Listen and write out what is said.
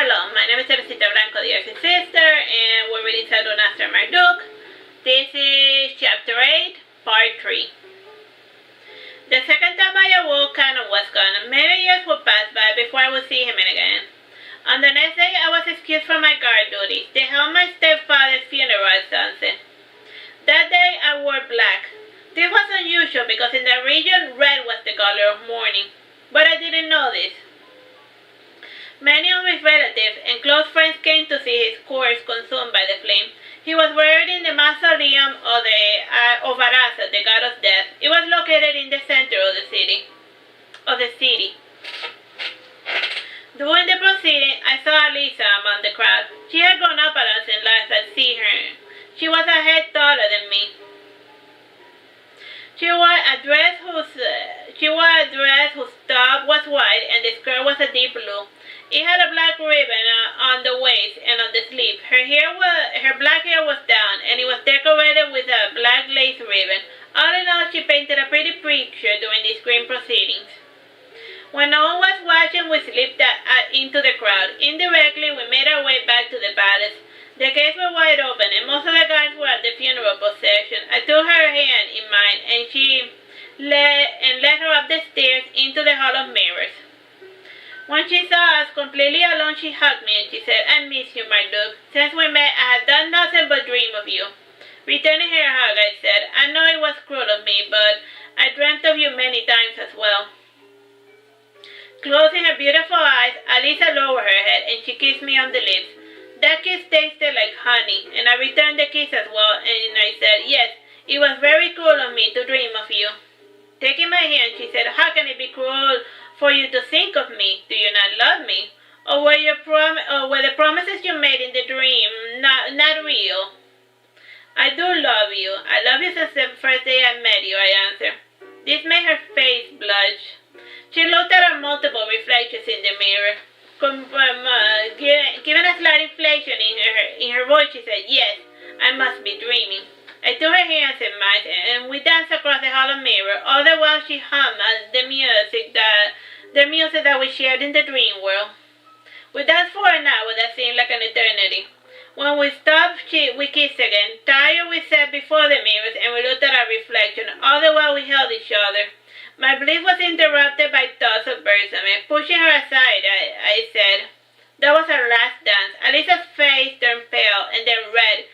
Hello, my name is Alyssa, the Artsy sister, and we're reading Saturnastra Marduke. This is Chapter 8, Part 3. The second time I awoke, Kanon was gone. Many years would pass by before I would see him again. On the next day, I was excused from my guard duties. They held my stepfather's funeral at sunset. That day, I wore black. This was unusual because in the region, red was the color of mourning. But I didn't know this. Many of his relatives and close friends came to see his corpse consumed by the flame. He was buried in the mausoleum of Alyssa, the god of death. It was located in the center of the city. During the proceeding, I saw Alyssa among the crowd. She had grown up a lot since last I'd seen her. She was a head taller than me. She wore a dress whose top was white and the skirt was a deep blue. It had a black ribbon on the waist and on the sleeve. Her black hair was down, and it was decorated with a black lace ribbon. All in all, she painted a pretty picture during these grim proceedings. When no one was watching, we slipped into the crowd. Indirectly, we made our way back to the palace. The gates were wide open, and most of the guards were at the funeral procession. I took her hand in mine, and she led her up the stairs into the hall of mirrors. When she saw us completely alone, she hugged me and she said, "I miss you, Marduke. Since we met, I have done nothing but dream of you." Returning her hug, I said, "I know it was cruel of me, but I dreamt of you many times as well." Closing her beautiful eyes, Alyssa lowered her head and she kissed me on the lips. That kiss tasted like honey, and I returned the kiss as well, and I said, "Yes, it was very cruel of me to dream of you." Taking my hand, she said, "How can it be cruel for you to think of me? Do you not love me? Or were the promises you made in the dream not real?" "I do love you. I love you since the first day I met you," I answered. This made her face blush. She looked at her multiple reflections in the mirror. Given a slight inflection in her voice, she said, "Yes, I must be dreaming." I took her hands in mine, and we danced across the hall of mirror. All the while she hummed the music that we shared in the dream world. We danced for an hour that seemed like an eternity. When we stopped, we kissed again. Tired, we sat before the mirrors, and we looked at our reflection. All the while we held each other. My bliss was interrupted by thoughts of bereavement. Pushing her aside, I said, "That was our last dance." Alyssa's face turned pale and then red,